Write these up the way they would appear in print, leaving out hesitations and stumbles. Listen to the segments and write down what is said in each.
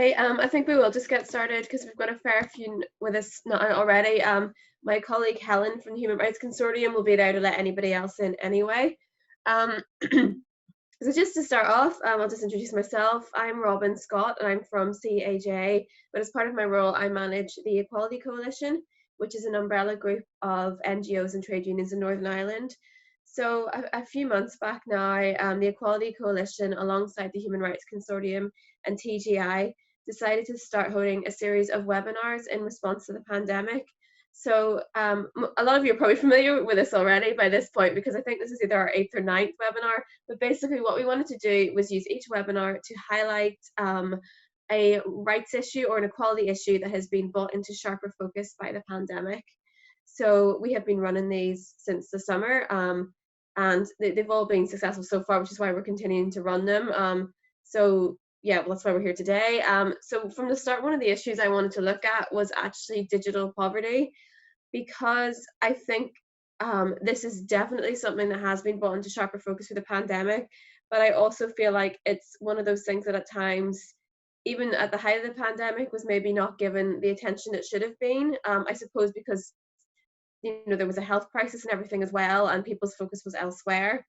Okay, I think we will just get started because we've got a fair few with us not already. My colleague Helen from the Human Rights Consortium will be there to let anybody else in anyway. So just to start off, I'll just introduce myself. I'm Robin Scott and I'm from CAJ, but as part of my role, I manage the Equality Coalition, which is an umbrella group of NGOs and trade unions in Northern Ireland. So a few months back now, the Equality Coalition, alongside the Human Rights Consortium and TGI, decided to start holding a series of webinars in response to the pandemic. So a lot of you are probably familiar with this already by this point, because I think this is either our 8th or 9th webinar. But basically what we wanted to do was use each webinar to highlight a rights issue or an equality issue that has been brought into sharper focus by the pandemic. So we have been running these since the summer, and they've all been successful so far, which is why we're continuing to run them. So yeah, well, that's why we're here today. So from the start, one of the issues I wanted to look at was actually digital poverty, because I think this is definitely something that has been brought into sharper focus through the pandemic, but I also feel like it's one of those things that at times, even at the height of the pandemic, was maybe not given the attention it should have been. I suppose because there was a health crisis and everything as well, and people's focus was elsewhere.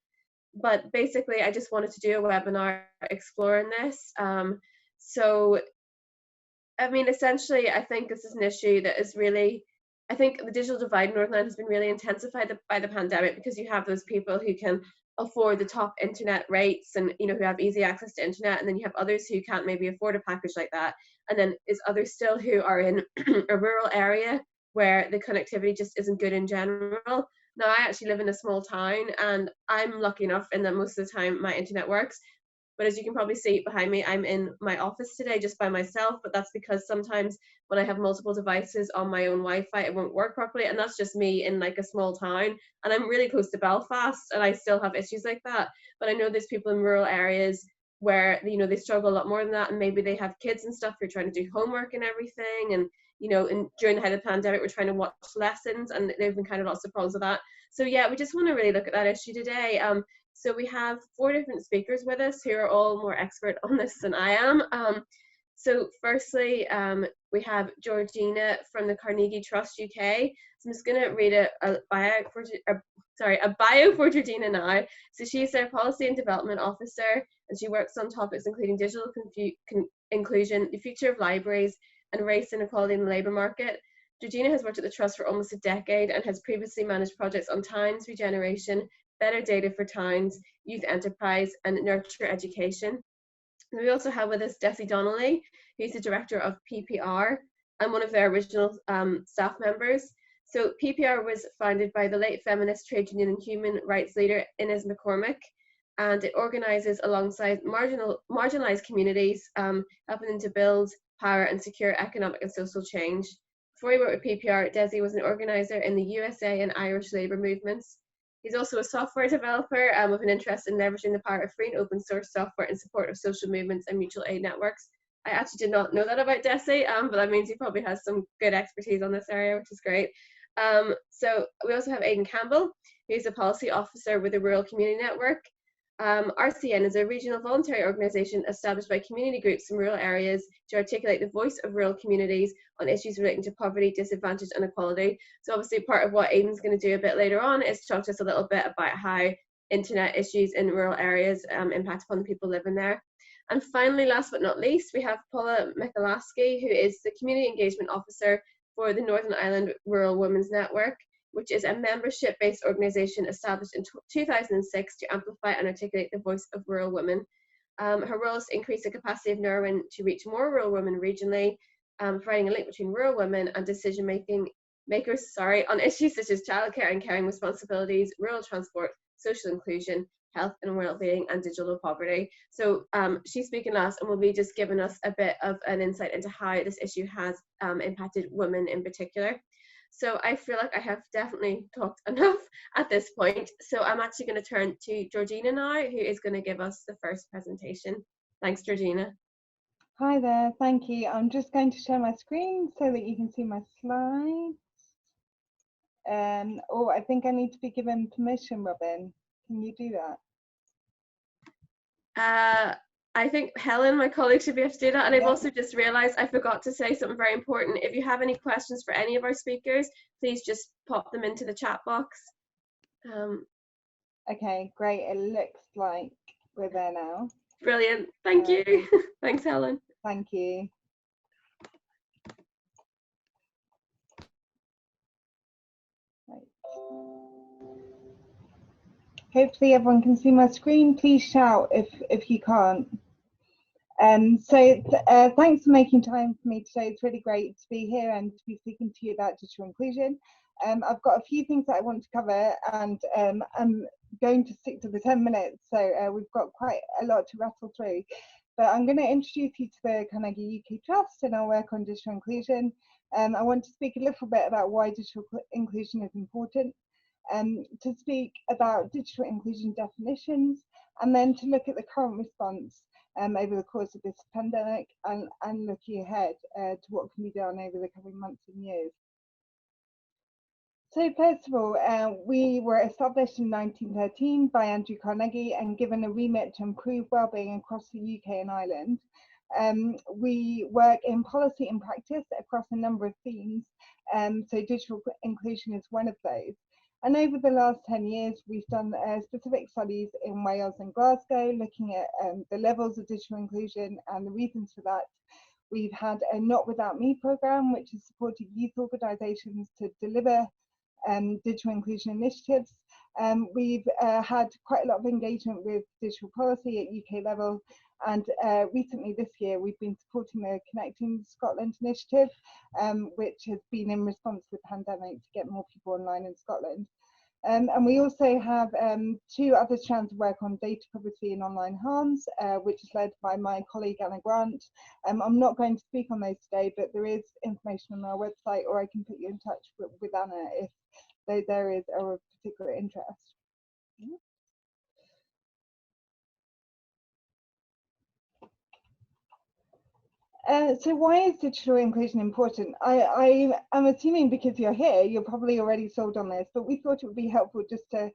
But basically, I just wanted to do a webinar exploring this. So, I mean, essentially, I think this is an issue that is really, I think the digital divide in Northern Ireland has been really intensified by the pandemic, because you have those people who can afford the top internet rates and who have easy access to internet, and then you have others who can't maybe afford a package like that, and then is others still who are in a rural area where the connectivity just isn't good in general. Now, I actually live in a small town, and I'm lucky enough in that most of the time my internet works. But as you can probably see behind me, I'm in my office today just by myself, but that's because sometimes when I have multiple devices on my own Wi-Fi, it won't work properly, and that's just me in like a small town, and I'm really close to Belfast, and I still have issues like that. But I know there's people in rural areas where they struggle a lot more than that, and maybe they have kids and stuff who are trying to do homework and everything, and during the height of the pandemic, we're trying to watch lessons, and there've been kind of lots of problems with that. So yeah, we just want to really look at that issue today. So we have 4 different speakers with us who are all more expert on this than I am. So firstly, we have Georgina from the Carnegie Trust UK. So I'm just going to read a bio for Georgina now. So she's their Policy and Development Officer, and she works on topics including digital inclusion, the future of libraries, and race inequality in the labour market. Georgina has worked at the Trust for almost a decade and has previously managed projects on towns regeneration, better data for towns, youth enterprise, and nurture education. And we also have with us Desi Donnelly, who's the director of PPR and one of their original staff members. So PPR was founded by the late feminist trade union and human rights leader Inez McCormick, and it organises alongside marginalised communities, helping them to build power and secure economic and social change. Before he worked with PPR, Desi was an organiser in the USA and Irish labour movements. He's also a software developer with an interest in leveraging the power of free and open source software in support of social movements and mutual aid networks. I actually did not know that about Desi, but that means he probably has some good expertise on this area, which is great. So we also have Aidan Campbell, who's a policy officer with the Rural Community Network. RCN is a regional voluntary organisation established by community groups in rural areas to articulate the voice of rural communities on issues relating to poverty, disadvantage and equality. So obviously part of what Aidan's going to do a bit later on is to talk to us a little bit about how internet issues in rural areas impact upon the people living there. And finally, last but not least, we have Paula Mcalasky, who is the Community Engagement Officer for the Northern Ireland Rural Women's Network, which is a membership-based organisation established in 2006 to amplify and articulate the voice of rural women. Her role is to increase the capacity of NURWN to reach more rural women regionally, providing a link between rural women and decision makers on issues such as childcare and caring responsibilities, rural transport, social inclusion, health and well-being, and digital poverty. So she's speaking last and will be just giving us a bit of an insight into how this issue has impacted women in particular. So I feel like I have definitely talked enough at this point. So I'm actually going to turn to Georgina now, who is going to give us the first presentation. Thanks, Georgina. Hi there, thank you. I'm just going to share my screen so that you can see my slides. Oh, I think I need to be given permission, Robin. Can you do that? I think Helen, my colleague, should be able to do that. And I've Yeah. also just realized I forgot to say something very important. If you have any questions for any of our speakers, please just pop them into the chat box. Okay, great. It looks like we're there now. Brilliant. Thank you. Thanks, Helen. Thank you. Right. Hopefully everyone can see my screen. Please shout if you can't. Thanks for making time for me today. It's really great to be here and to be speaking to you about digital inclusion. I've got a few things that I want to cover, and I'm going to stick to the 10 minutes, so we've got quite a lot to rattle through. But I'm going to introduce you to the Carnegie UK Trust and our work on digital inclusion. I want to speak a little bit about why digital inclusion is important, to speak about digital inclusion definitions, and then to look at the current response over the course of this pandemic, and looking ahead to what can be done over the coming months and years. So first of all, we were established in 1913 by Andrew Carnegie and given a remit to improve wellbeing across the UK and Ireland. We work in policy and practice across a number of themes, so digital inclusion is one of those. And over the last 10 years, we've done specific studies in Wales and Glasgow, looking at the levels of digital inclusion and the reasons for that. We've had a Not Without Me programme, which has supported youth organisations to deliver digital inclusion initiatives. We've had quite a lot of engagement with digital policy at UK level, and recently this year we've been supporting the Connecting Scotland initiative, which has been in response to the pandemic to get more people online in Scotland. And we also have two other strands of work on data privacy and online harms, which is led by my colleague Anna Grant. I'm not going to speak on those today, but there is information on our website, or I can put you in touch with Anna if those areas are of particular interest. So why is digital inclusion important? I am assuming because you're here, you're probably already sold on this, but we thought it would be helpful just to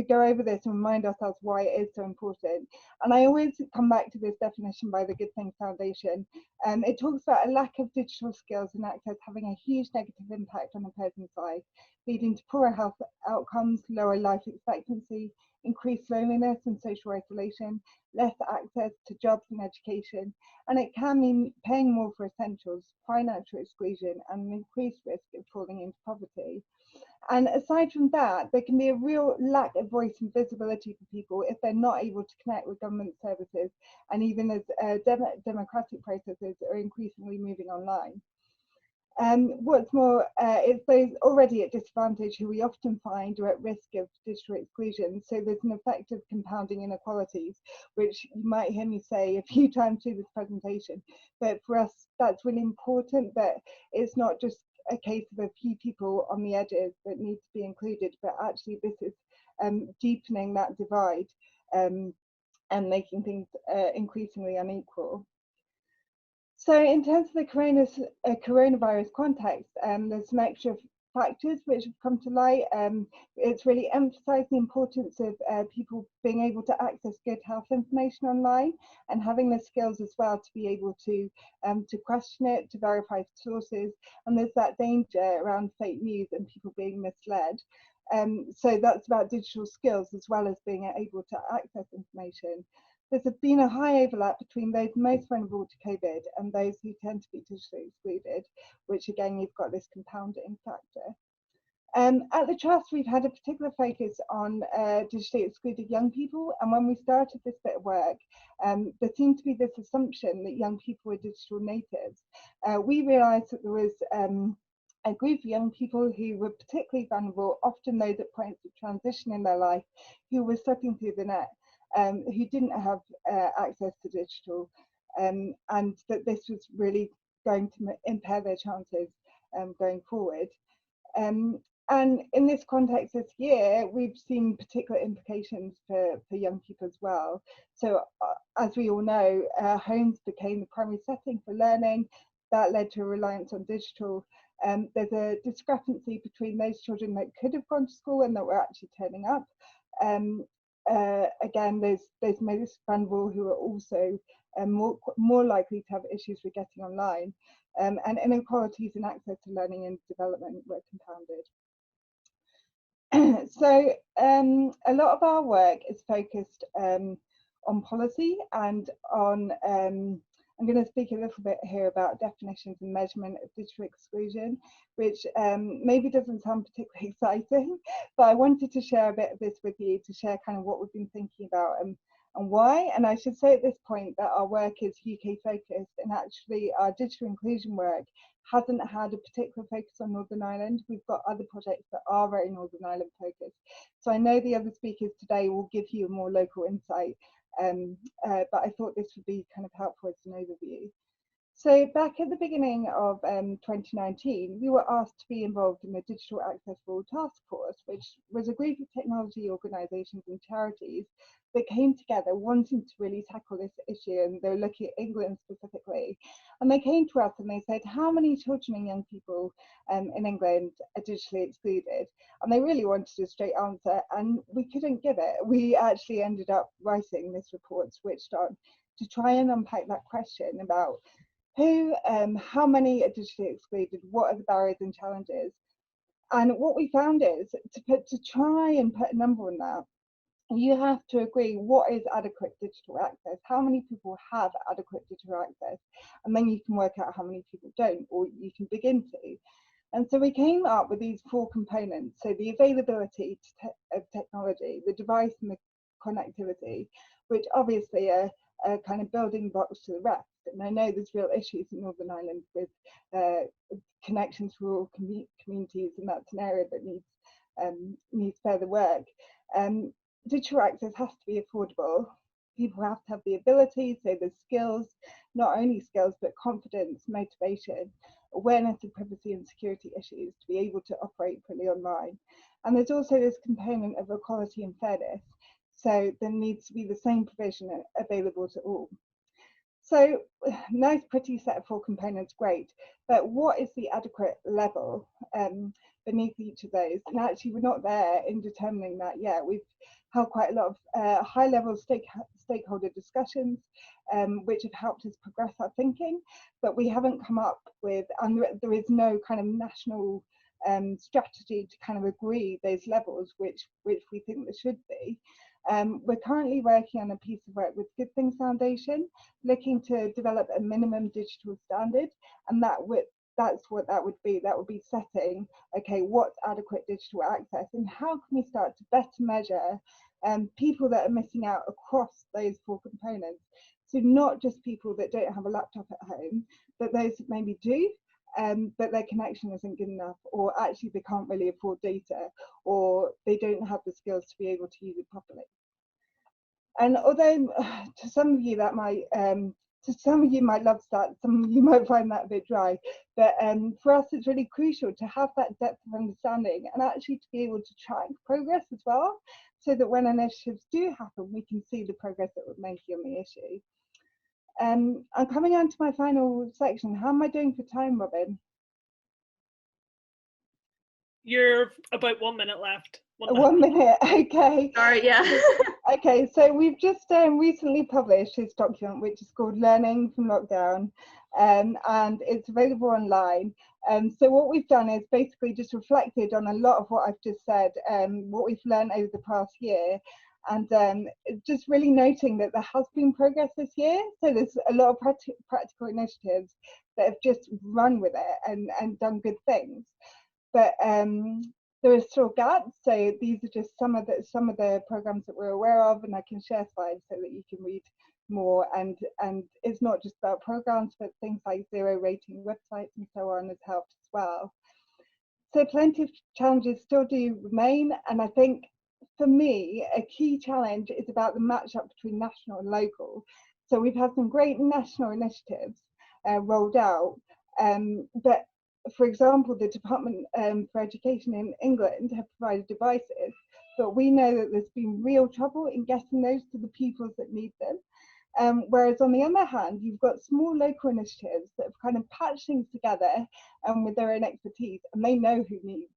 go over this and remind ourselves why it is so important. And I always come back to this definition by the Good Things Foundation. It talks about a lack of digital skills and access having a huge negative impact on a person's life, leading to poorer health outcomes, lower life expectancy, increased loneliness and social isolation, less access to jobs and education, and it can mean paying more for essentials, financial exclusion, and an increased risk of falling into poverty. And aside from that, there can be a real lack of voice and visibility for people if they're not able to connect with government services, and even as democratic processes are increasingly moving online. What's more, it's those already at disadvantage who we often find are at risk of digital exclusion. So there's an effect of compounding inequalities, which you might hear me say a few times through this presentation. But for us, that's really important, that it's not just a case of a few people on the edges that need to be included, but actually this is deepening that divide and making things increasingly unequal. So in terms of the coronavirus context, there's some extra factors which have come to light. It's really emphasised the importance of people being able to access good health information online and having the skills as well to be able to question it, to verify sources. And there's that danger around fake news and people being misled. So that's about digital skills as well as being able to access information. There's been a high overlap between those most vulnerable to COVID and those who tend to be digitally excluded, which again, you've got this compounding factor. At the Trust, we've had a particular focus on digitally excluded young people. And when we started this bit of work, there seemed to be this assumption that young people were digital natives. We realised that there was a group of young people who were particularly vulnerable, often those at points of transition in their life, who were slipping through the net. Who didn't have access to digital, and that this was really going to impair their chances going forward. And in this context this year, we've seen particular implications for young people as well. So as we all know, homes became the primary setting for learning. That led to a reliance on digital. There's a discrepancy between those children that could have gone to school and that were actually turning up. again, there's most vulnerable who are also more likely to have issues with getting online, and inequalities in access to learning and development were compounded. So a lot of our work is focused on policy and on, I'm going to speak a little bit here about definitions and measurement of digital exclusion, which maybe doesn't sound particularly exciting, but I wanted to share a bit of this with you to share kind of what we've been thinking about and why. And I should say at this point that our work is UK focused, and actually our digital inclusion work hasn't had a particular focus on Northern Ireland. We've got other projects that are very Northern Ireland focused. So I know the other speakers today will give you a more local insight, but I thought this would be kind of helpful as an overview. So back at the beginning of 2019, we were asked to be involved in the Digital Access for All Task Force, which was a group of technology organisations and charities that came together wanting to really tackle this issue, and they were looking at England specifically. And they came to us and they said, how many children and young people in England are digitally excluded? And they really wanted a straight answer, and we couldn't give it. We actually ended up writing this report, Switched On, to try and unpack that question about who, how many are digitally excluded, what are the barriers and challenges. And what we found is to try and put a number on that, you have to agree what is adequate digital access, how many people have adequate digital access, and then you can work out how many people don't, or you can begin to. And so we came up with these 4 components. So the availability of technology, the device and the connectivity, which obviously are kind of building blocks to the rest. And I know there's real issues in Northern Ireland with connections for rural communities, and that's an area that needs further work. Digital access has to be affordable. People have to have the ability, so there's skills, not only skills, but confidence, motivation, awareness of privacy and security issues to be able to operate fully online. And there's also this component of equality and fairness. So there needs to be the same provision available to all. So nice, pretty set of 4 components, great. But what is the adequate level beneath each of those? And actually, we're not there in determining that yet. We've held quite a lot of high-level stakeholder discussions, which have helped us progress our thinking, but we haven't come up with, and there is no kind of national strategy to kind of agree those levels, which we think there should be. We're currently working on a piece of work with Good Things Foundation, looking to develop a minimum digital standard, and that's what that would be. That would be setting, okay, what's adequate digital access, and how can we start to better measure people that are missing out across those 4 components. So not just people that don't have a laptop at home, but those that maybe do, but their connection isn't good enough, or actually they can't really afford data, or they don't have the skills to be able to use it properly. And although to some of you that might, some of you might love that, some of you might find that a bit dry, but for us it's really crucial to have that depth of understanding and actually to be able to track progress as well, so that when initiatives do happen, we can see the progress that we're making on the issue. I'm coming on to my final section. How am I doing for time, Robin? You're about 1 minute left. 1 minute, okay. Sorry, yeah. Okay, so we've just recently published this document, which is called Learning from Lockdown, and it's available online. So what we've done is basically just reflected on a lot of what I've just said, what we've learned over the past year, and just really noting that there has been progress this year. So there's a lot of practical initiatives that have just run with it and done good things. But there are still gaps, so these are just some of the programs that we're aware of, and I can share slides so that you can read more. And it's not just about programs, but things like zero rating websites and so on has helped as well. So plenty of challenges still do remain, and I think for me a key challenge is about the match up between national and local. So we've had some great national initiatives rolled out, but for example, the Department for Education in England have provided devices, but we know that there's been real trouble in getting those to the pupils that need them. Whereas on the other hand, you've got small local initiatives that have kind of patched things together with their own expertise, and they know who needs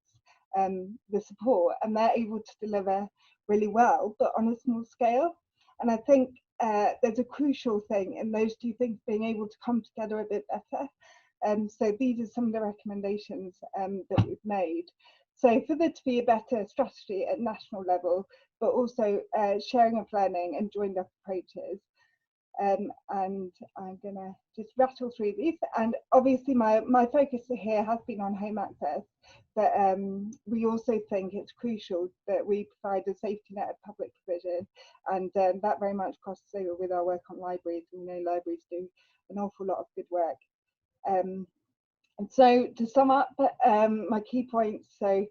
the support, and they're able to deliver really well, but on a small scale. And I think there's a crucial thing in those two things being able to come together a bit better. So these are some of the recommendations that we've made. So for there to be a better strategy at national level, but also sharing of learning and joined up approaches. And I'm going to just rattle through these. And obviously my focus here has been on home access, but we also think it's crucial that we provide a safety net of public provision, and that very much crosses over with our work on libraries. And we know libraries do an awful lot of good work. And so to sum up my key points, so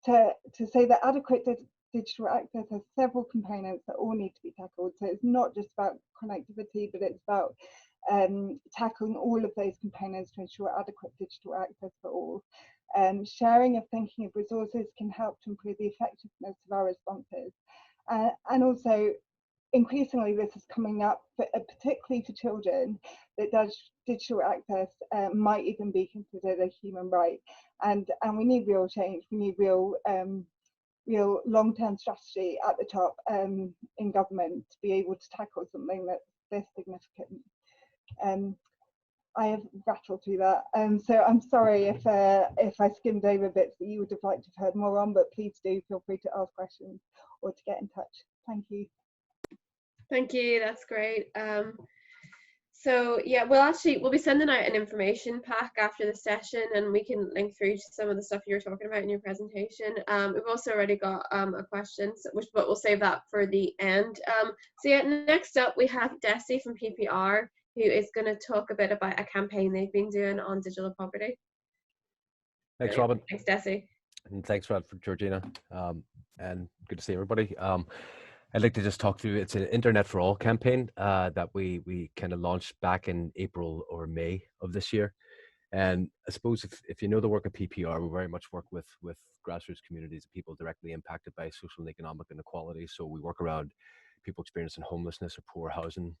to say that adequate digital access has several components that all need to be tackled. So it's not just about connectivity, but it's about tackling all of those components to ensure adequate digital access for all. Sharing of thinking of resources can help to improve the effectiveness of our responses. And also, increasingly this is coming up, particularly for children, that digital access might even be considered a human right. And we need real change. We need real long-term strategy at the top in government to be able to tackle something that's this significant. I have rattled through that, so I'm sorry if I skimmed over bits that you would have liked to have heard more on, but please do feel free to ask questions or to get in touch. Thank you. Thank you, that's great. So yeah, we'll be sending out an information pack after the session, and we can link through to some of the stuff you were talking about in your presentation. We've also already got a question, but we'll save that for the end. So yeah, next up we have Desi from PPR, who is going to talk a bit about a campaign they've been doing on digital property. Thanks, Robin. Thanks, Desi. And thanks, for Georgina. And good to see everybody. I'd like to just talk through, it's an Internet for All campaign that we kind of launched back in April or May of this year. And I suppose if you know the work of PPR, we very much work with grassroots communities, people directly impacted by social and economic inequality. So we work around people experiencing homelessness or poor housing,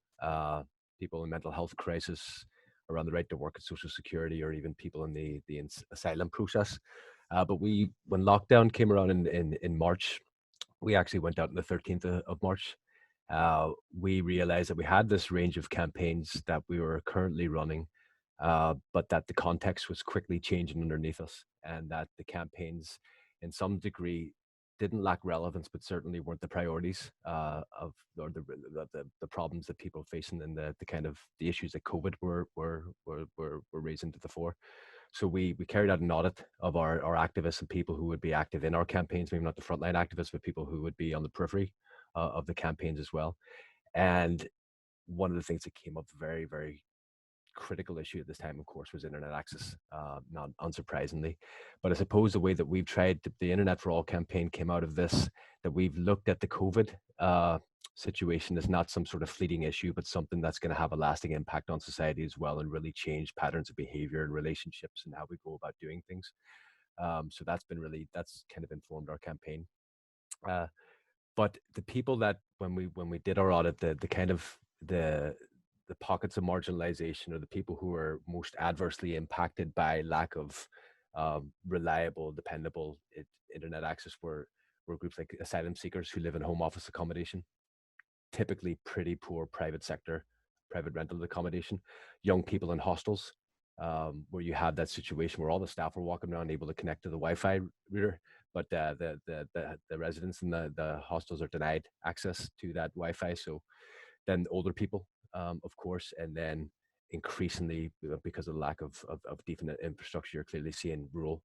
people in mental health crisis, around the right to work at social security, or even people in the asylum process. But when lockdown came around in March, we actually went out on the 13th of March. We realized that we had this range of campaigns that we were currently running, but that the context was quickly changing underneath us, and that the campaigns in some degree didn't lack relevance, but certainly weren't the priorities or the problems that people are facing, and the kind of the issues that COVID were raising to the fore. So we carried out an audit of our activists and people who would be active in our campaigns, maybe not the frontline activists, but people who would be on the periphery of the campaigns as well. And one of the things that came up, very, very critical issue at this time, of course, was internet access, not unsurprisingly. But I suppose the way that we've tried, the Internet for All campaign came out of this, that we've looked at the COVID situation as not some sort of fleeting issue, but something that's going to have a lasting impact on society as well, and really change patterns of behavior and relationships and how we go about doing things. So that's kind of informed our campaign. But the people that when we did our audit, the pockets of marginalization, or the people who are most adversely impacted by lack of reliable, dependable internet access were groups like asylum seekers who live in home office accommodation, typically pretty poor private rental accommodation, young people in hostels, where you had that situation where all the staff were walking around able to connect to the Wi-Fi router, but the residents in the hostels are denied access to that Wi-Fi. So then older people, of course, and then increasingly, because of the lack of decent infrastructure, you're clearly seeing rural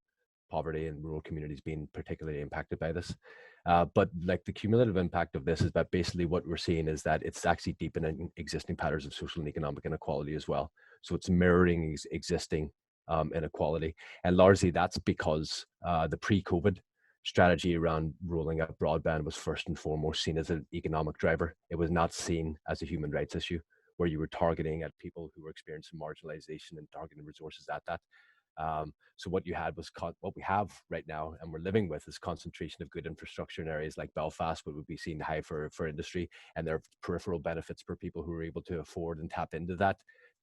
poverty and rural communities being particularly impacted by this. But like the cumulative impact of this is that basically what we're seeing is that it's actually deepening existing patterns of social and economic inequality as well. So it's mirroring existing inequality. And largely that's because the pre-COVID strategy around rolling out broadband was first and foremost seen as an economic driver. It was not seen as a human rights issue, where you were targeting at people who were experiencing marginalization and targeting resources at that. So what you had was what we have right now, and we're living with, is concentration of good infrastructure in areas like Belfast, what would be seen high for industry, and there are peripheral benefits for people who are able to afford and tap into that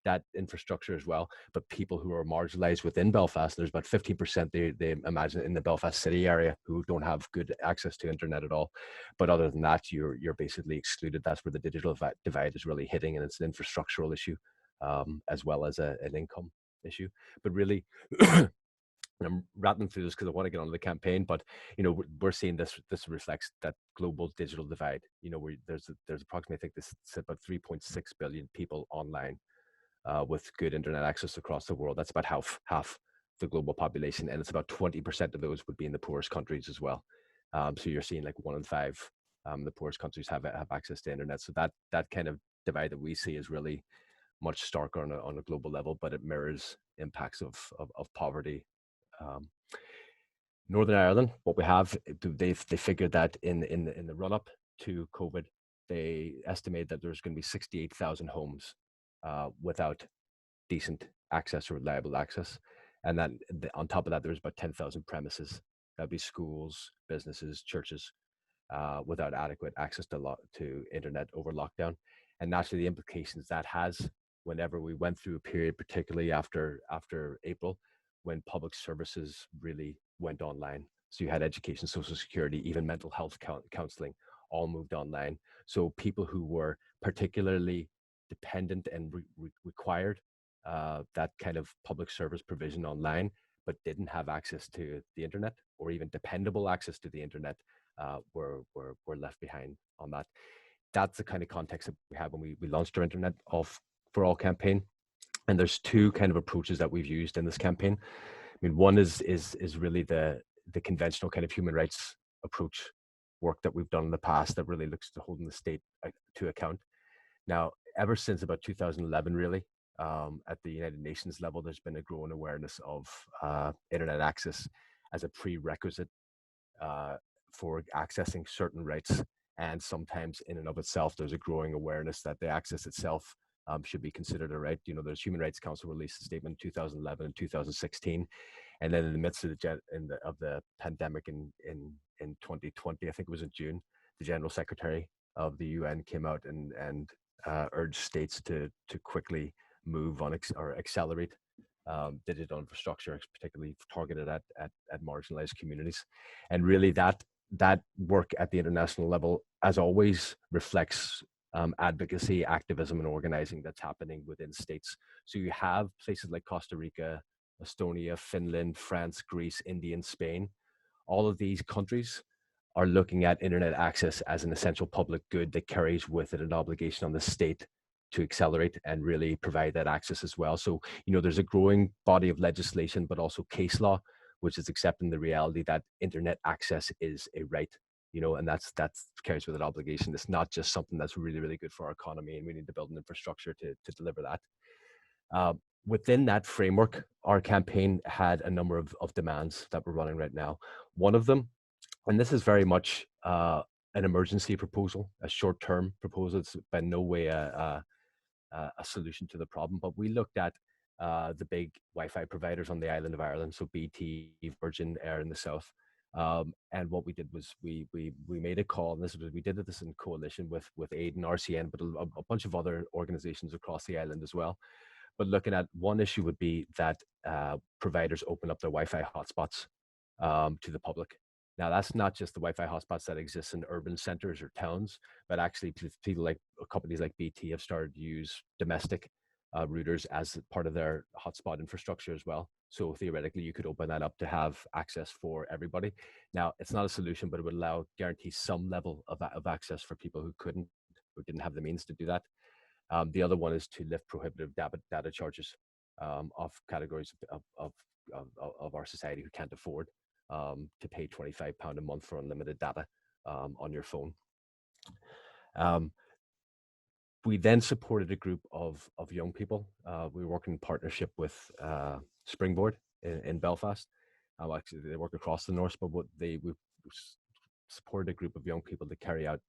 that infrastructure as well, but people who are marginalized within Belfast, there's about 15% they imagine in the Belfast city area who don't have good access to internet at all. But other than that, you're basically excluded. That's where the digital divide is really hitting, and it's an infrastructural issue as well as an income issue. But really, and I'm rattling through this because I want to get on the campaign, but we're seeing this reflects that global digital divide. Where there's approximately, I think this is about 3.6 billion people online with good internet access across the world. That's about half the global population, and it's about 20% of those would be in the poorest countries as well. So you're seeing like 1 in 5 the poorest countries have access to internet. So that kind of divide that we see is really much starker on a global level, but it mirrors impacts of poverty. Northern Ireland, what we have, they figured that in the run up to COVID, they estimated that there's going to be 68,000 homes without decent access or reliable access, and that on top of that, there's about 10,000 premises. That'd be schools, businesses, churches without adequate access to internet over lockdown, and naturally the implications that has whenever we went through a period, particularly after April, when public services really went online. So you had education, social security, even mental health counseling, all moved online. So people who were particularly dependent and required that kind of public service provision online, but didn't have access to the internet or even dependable access to the internet, were left behind on that. That's the kind of context that we had when we launched our Internet for All campaign. And there's two kind of approaches that we've used in this campaign. I mean, one is really the conventional kind of human rights approach work that we've done in the past that really looks to holding the state to account. Now, ever since about 2011, really, at the United Nations level, there's been a growing awareness of internet access as a prerequisite for accessing certain rights. And sometimes in and of itself, there's a growing awareness that the access itself should be considered a right. There's Human Rights Council released a statement in 2011 and 2016. And then in the midst of the pandemic in 2020, I think it was in June, the General Secretary of the UN came out and urged states to quickly move on or accelerate digital infrastructure, particularly targeted at marginalized communities. And really that work at the international level, as always, reflects advocacy, activism, and organizing that's happening within states. So you have places like Costa Rica, Estonia, Finland, France, Greece, India, and Spain. All of these countries are looking at internet access as an essential public good that carries with it an obligation on the state to accelerate and really provide that access as well. So, there's a growing body of legislation, but also case law, which is accepting the reality that internet access is a right, and that carries with an obligation. It's not just something that's really, really good for our economy, and we need to build an infrastructure to deliver that. Within that framework, our campaign had a number of demands that we're running right now. One of them, and this is very much an emergency proposal, a short-term proposal. It's by no way a solution to the problem, but we looked at the big Wi-Fi providers on the island of Ireland, so BT, Virgin, Air in the south. And what we did was we made a call, and we did this in coalition with Aidan, RCN, but a bunch of other organizations across the island as well. But looking at one issue would be that providers open up their Wi-Fi hotspots to the public. Now, that's not just the Wi-Fi hotspots that exist in urban centers or towns, but actually people like companies like BT have started to use domestic routers as part of their hotspot infrastructure as well. So theoretically, you could open that up to have access for everybody. Now, it's not a solution, but it would guarantee some level of access for people who didn't have the means to do that. The other one is to lift prohibitive data charges of categories of our society who can't afford to pay £25 a month for unlimited data on your phone. We then supported a group of young people. We were working in partnership with Springboard in Belfast. Actually, they work across the north, but we supported a group of young people to carry out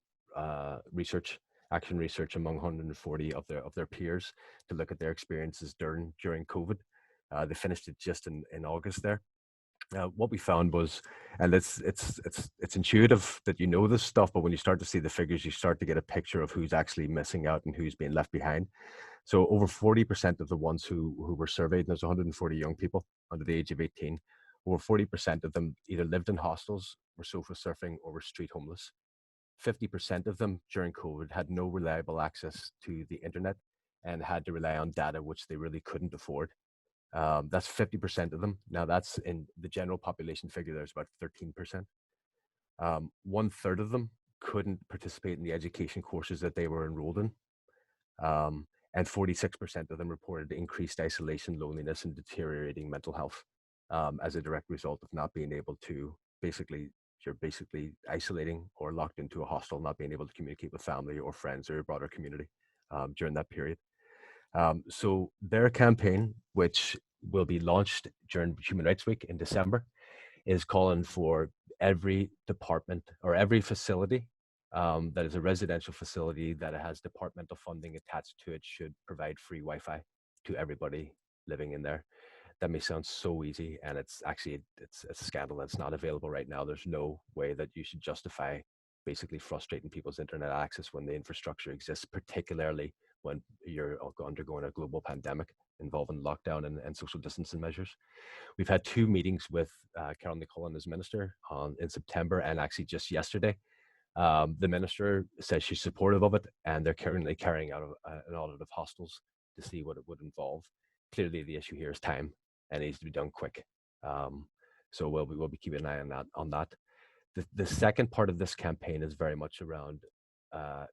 action research among 140 of their peers to look at their experiences during COVID. They finished it just in August there. what we found was, and it's intuitive that you know this stuff, but when you start to see the figures, you start to get a picture of who's actually missing out and who's being left behind. So over 40% of the ones who were surveyed, and there's 140 young people under the age of 18, over 40% of them either lived in hostels, were sofa surfing, or were street homeless. 50% of them during COVID had no reliable access to the internet and had to rely on data which they really couldn't afford. That's 50% of them. Now that's in the general population figure, there's about 13%. 1/3 of them couldn't participate in the education courses that they were enrolled in. And 46% of them reported increased isolation, loneliness, and deteriorating mental health as a direct result of not being able to you're basically isolating or locked into a hostel, not being able to communicate with family or friends or your broader community during that period. So their campaign, which will be launched during Human Rights Week in December, is calling for every department or every facility that is a residential facility that has departmental funding attached to it should provide free Wi-Fi to everybody living in there. That may sound so easy, and it's actually it's a scandal that's not available right now. There's no way that you should justify basically frustrating people's internet access when the infrastructure exists, particularly when you're undergoing a global pandemic involving lockdown and social distancing measures. We've had 2 meetings with Carol Nicolan as minister in September, and actually just yesterday. The minister says she's supportive of it, and they're currently carrying out an audit of hostels to see what it would involve. Clearly, the issue here is time, and it needs to be done quick. So we'll be keeping an eye on that. The second part of this campaign is very much around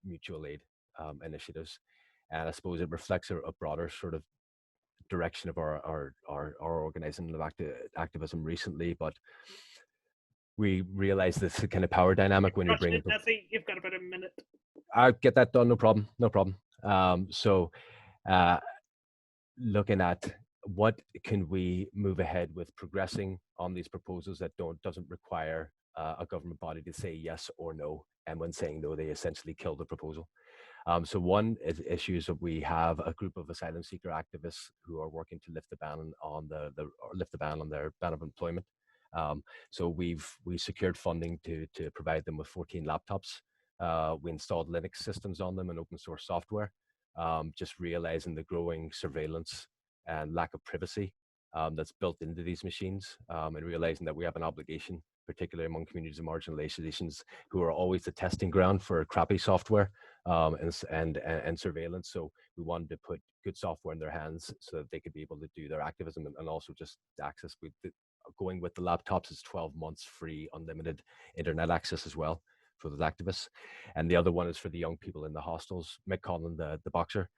mutual aid initiatives, and I suppose it reflects a broader sort of direction of our organizing of activism recently, but we realize this kind of power dynamic when you're bringing. Jesse, you've got about a minute. I'll get that done. No problem. Looking at what can we move ahead with progressing on these proposals that doesn't require a government body to say yes or no, and when saying no, they essentially kill the proposal. So one issue is that we have a group of asylum seeker activists who are working to lift the ban on their ban of employment. So we secured funding to provide them with 14 laptops. We installed Linux systems on them and open source software. Just realizing the growing surveillance and lack of privacy that's built into these machines, and realizing that we have an obligation, particularly among communities of marginalizations who are always the testing ground for crappy software and surveillance. So we wanted to put good software in their hands so that they could be able to do their activism and also just access. Going with the laptops is 12 months free, unlimited internet access as well for those activists. And the other one is for the young people in the hostels. Mick Conlon, the boxer,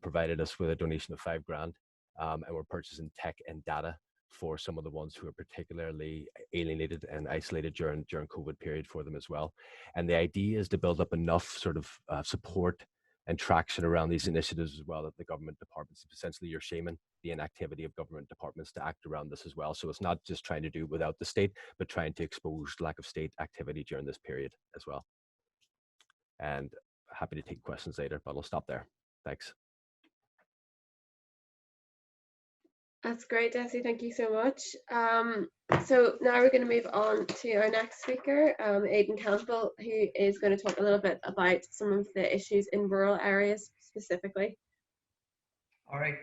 provided us with a donation of $5,000, and we're purchasing tech and data for some of the ones who are particularly alienated and isolated during COVID period for them as well. And the idea is to build up enough sort of support and traction around these initiatives as well that the government departments, essentially you're shaming the inactivity of government departments to act around this as well. So it's not just trying to do without the state, but trying to expose lack of state activity during this period as well. And happy to take questions later, but I'll stop there. Thanks. That's great, Desi. Thank you so much. So now we're going to move on to our next speaker, Aidan Campbell, who is going to talk a little bit about some of the issues in rural areas specifically. All right,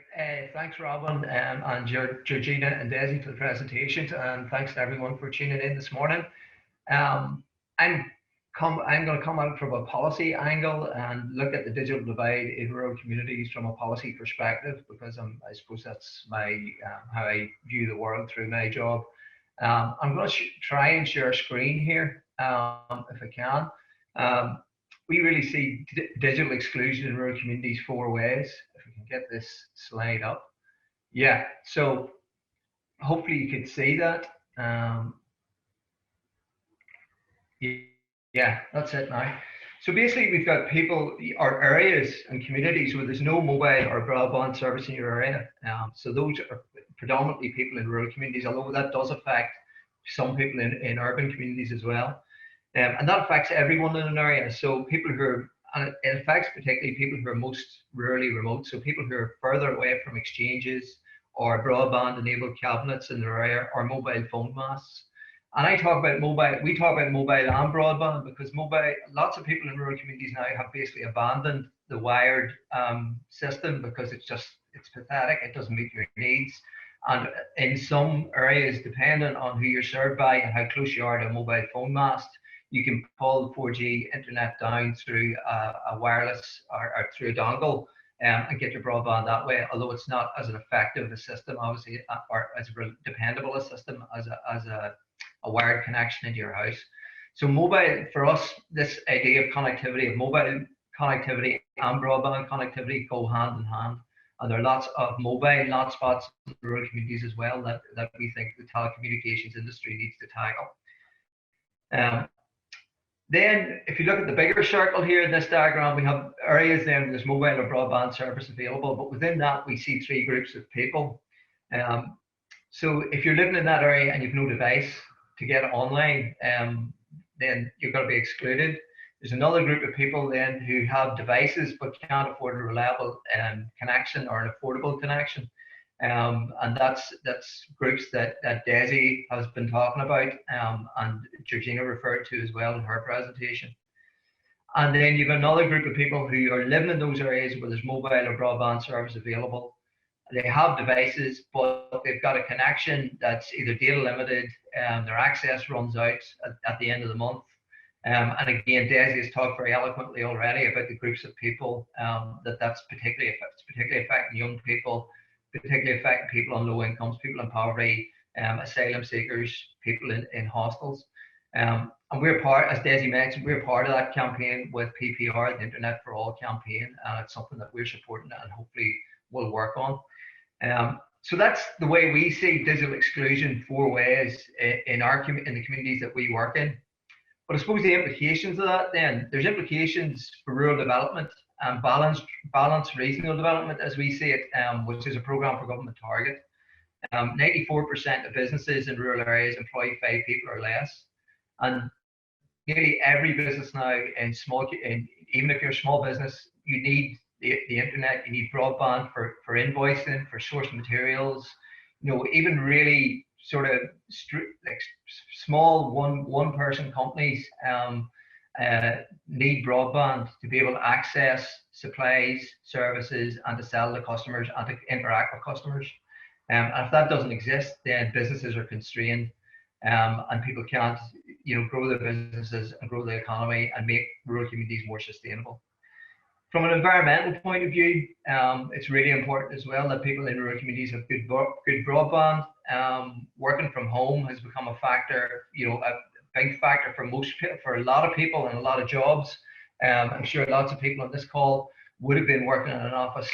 thanks Robin and Georgina and Desi for the presentations, and thanks to everyone for tuning in this morning. I'm going to come out from a policy angle and look at the digital divide in rural communities from a policy perspective, because I suppose that's my how I view the world through my job. I'm going to try and share a screen here if I can. We really see digital exclusion in rural communities 4 ways. If we can get this slide up. Yeah, so hopefully you could see that. Yeah, that's it now. So basically we've got people or areas and communities where there's no mobile or broadband service in your area. So those are predominantly people in rural communities, although that does affect some people in urban communities as well. And that affects everyone in an area. So people who are, and it affects particularly people who are most rurally remote. So people who are further away from exchanges or broadband enabled cabinets in their area, or mobile phone masts. And we talk about mobile and broadband, because lots of people in rural communities now have basically abandoned the wired system because it's pathetic, it doesn't meet your needs. And in some areas, depending on who you're served by and how close you are to a mobile phone mast, you can pull 4G internet down through a wireless or through a dongle and get your broadband that way, although it's not as an effective a system, obviously, or as dependable a system as a wired connection into your house. So mobile, for us, this idea of connectivity, of mobile connectivity and broadband connectivity go hand in hand. And there are lots of mobile hotspots in rural communities as well that we think the telecommunications industry needs to tackle. Then, if you look at the bigger circle here in this diagram, we have areas then where there's mobile or broadband service available, but within that we see three groups of people. So if you're living in that area and you've no device to get online, then you're going to be excluded. There's another group of people then who have devices but can't afford a reliable connection or an affordable connection. And that's groups that Desi has been talking about and Georgina referred to as well in her presentation. And then you've another group of people who are living in those areas where there's mobile or broadband service available. They have devices, but they've got a connection that's either data limited, their access runs out at the end of the month. And again, Desi has talked very eloquently already about the groups of people that's particularly affecting young people, particularly affecting people on low incomes, people in poverty, asylum seekers, people in hostels. And we're part, as Desi mentioned, we're part of that campaign with PPR, the Internet for All campaign, and it's something that we're supporting and hopefully will work on. So that's the way we see digital exclusion 4 ways in the communities that we work in. But I suppose the implications of that then, there's implications for rural development and balanced regional development as we see it, which is a programme for government target. 94% of businesses in rural areas employ 5 people or less. And nearly every business now even if you're a small business, you need the internet, you need broadband for invoicing, for sourcing materials, even really sort of like small one person companies need broadband to be able to access supplies, services, and to sell to customers and to interact with customers. And if that doesn't exist, then businesses are constrained, and people can't grow their businesses and grow the economy and make rural communities more sustainable. From an environmental point of view, it's really important as well that people in rural communities have good broadband. Working from home has become a factor, a big factor for a lot of people and a lot of jobs. I'm sure lots of people on this call would have been working in an office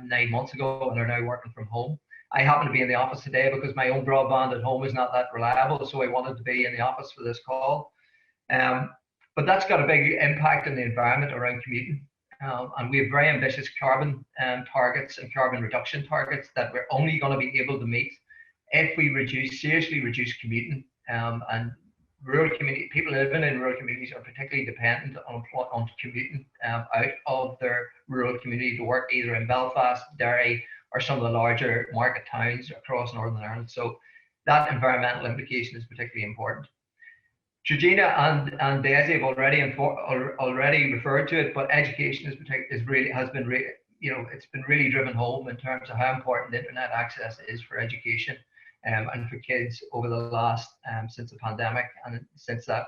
9 months ago and are now working from home. I happen to be in the office today because my own broadband at home is not that reliable, so I wanted to be in the office for this call. But that's got a big impact on the environment around commuting. And we have very ambitious carbon targets and carbon reduction targets that we're only going to be able to meet if we seriously reduce commuting. And rural community people living in rural communities are particularly dependent on commuting out of their rural community to work either in Belfast, Derry, or some of the larger market towns across Northern Ireland. So that environmental implication is particularly important. Georgina and Desi have already referred to it, but education has been really driven home in terms of how important internet access is for education and for kids over the last since the pandemic, and since that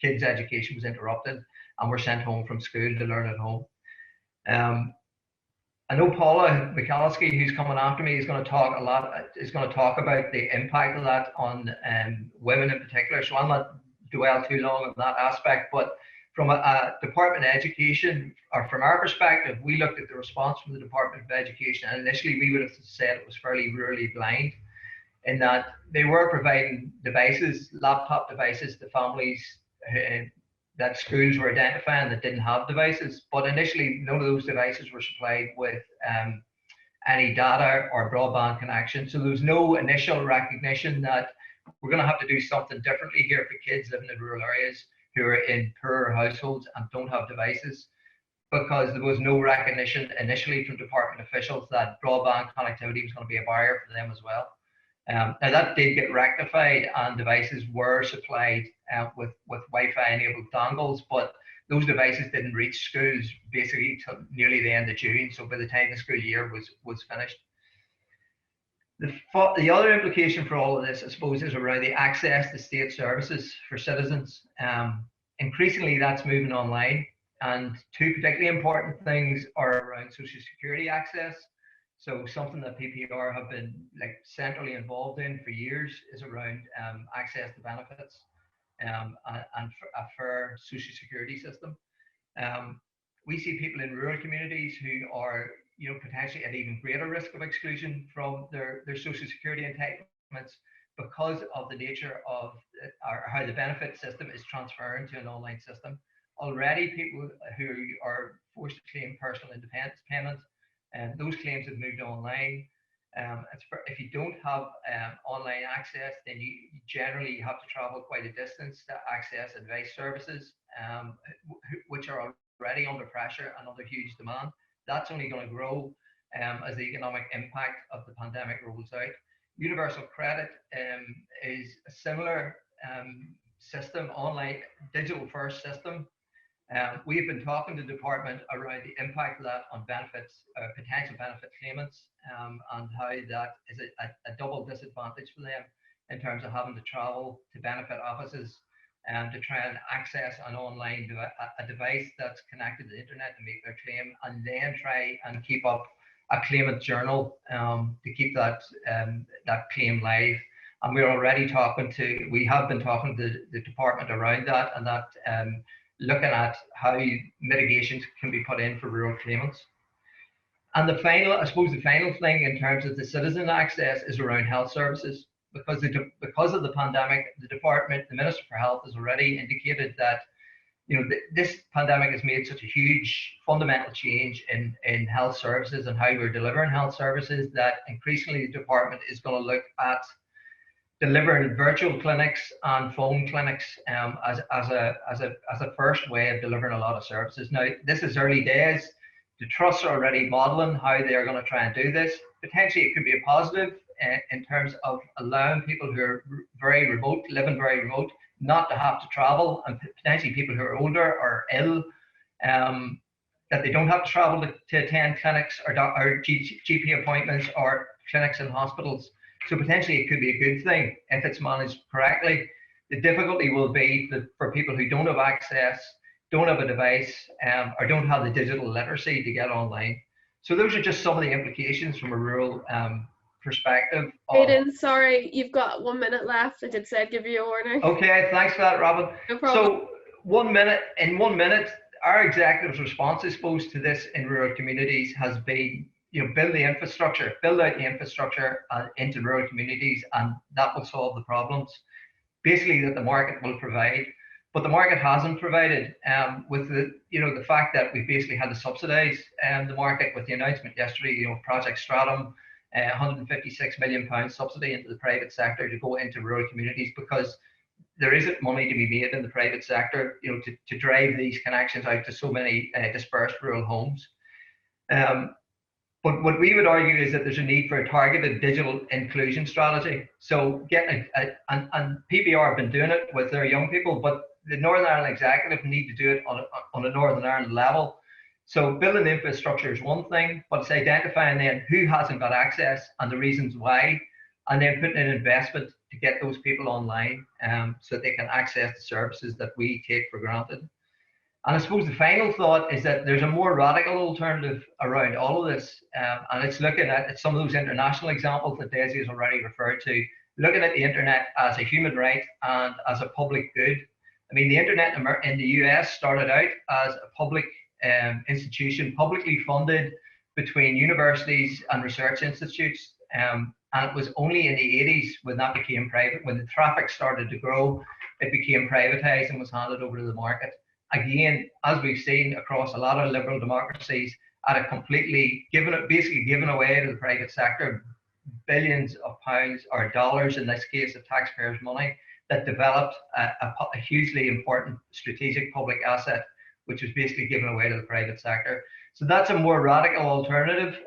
kids' education was interrupted and were sent home from school to learn at home. I know Paula Mcalasky, who's coming after me, is going to talk about the impact of that on women in particular. So I'll not dwell too long on that aspect. But from a Department of Education, or from our perspective, we looked at the response from the Department of Education, and initially we would have said it was fairly rurally blind, in that they were providing devices, laptop devices, to families that schools were identifying that didn't have devices, but initially none of those devices were supplied with any data or broadband connection. So there was no initial recognition that we're going to have to do something differently here for kids living in rural areas who are in poorer households and don't have devices. because there was no recognition initially from department officials that broadband connectivity was going to be a barrier for them as well. Now that did get rectified, and devices were supplied with Wi-Fi enabled dongles, but those devices didn't reach schools basically till nearly the end of June. So by the time the school year was finished. The other implication for all of this, I suppose, is around the access to state services for citizens. Increasingly, that's moving online, and two particularly important things are around social security access. So something that PPR have been centrally involved in for years is around access to benefits and a fair social security system. We see people in rural communities who are potentially at even greater risk of exclusion from their social security entitlements because of the nature of or how the benefit system is transferring to an online system. Already people who are forced to claim personal independence payments, and those claims have moved online. If you don't have online access, then you generally have to travel quite a distance to access advice services, which are already under pressure and under huge demand. That's only going to grow as the economic impact of the pandemic rolls out. Universal credit is a similar system, online digital first system. We've been talking to the department around the impact of that on benefits, potential benefit claimants, and how that is a double disadvantage for them in terms of having to travel to benefit offices to try and access an online a device that's connected to the internet to make their claim, and then try and keep up a claimant journal to keep that claim live. And we have been talking to the department around that, and that looking at how mitigations can be put in for rural claimants. And the final thing in terms of the citizen access is around health services, because of the pandemic, the Minister for Health has already indicated that this pandemic has made such a huge fundamental change in health services and how we're delivering health services that increasingly the department is going to look at delivering virtual clinics and phone clinics as a first way of delivering a lot of services. Now, this is early days. The trusts are already modeling how they are going to try and do this. Potentially, it could be a positive in terms of allowing people who are very remote, living very remote, not to have to travel, and potentially people who are older or ill, that they don't have to travel to attend clinics or GP appointments or clinics in hospitals. So potentially it could be a good thing if it's managed correctly. The difficulty will be that for people who don't have access, don't have a device, or don't have the digital literacy to get online. So those are just some of the implications from a rural perspective. Aidan, sorry, you've got 1 minute left. I did say I'd give you a warning. Okay, thanks for that, Robin. No problem. So 1 minute, in 1 minute, our executive's response, I suppose, to this in rural communities has been, build out the infrastructure into rural communities, and that will solve the problems, basically, that the market will provide. But the market hasn't provided, with the fact that we basically had to subsidise the market with the announcement yesterday, Project Stratum, £156 million subsidy into the private sector to go into rural communities, because there isn't money to be made in the private sector, to drive these connections out to so many dispersed rural homes. But what we would argue is that there's a need for a targeted digital inclusion strategy. So and PPR have been doing it with their young people, but the Northern Ireland Executive need to do it on a Northern Ireland level. So building the infrastructure is one thing, but it's identifying then who hasn't got access and the reasons why, and then putting in investment to get those people online so that they can access the services that we take for granted. And I suppose the final thought is that there's a more radical alternative around all of this, and it's looking at some of those international examples that Daisy has already referred to, looking at the internet as a human right and as a public good. I mean, the internet in the US started out as a public institution, publicly funded between universities and research institutes, and it was only in the 80s when that became private, when the traffic started to grow, it became privatized and was handed over to the market. Again, as we've seen across a lot of liberal democracies, at a completely basically given away to the private sector, billions of pounds or dollars in this case of taxpayers' money, that developed a hugely important strategic public asset, which was basically given away to the private sector. So that's a more radical alternative,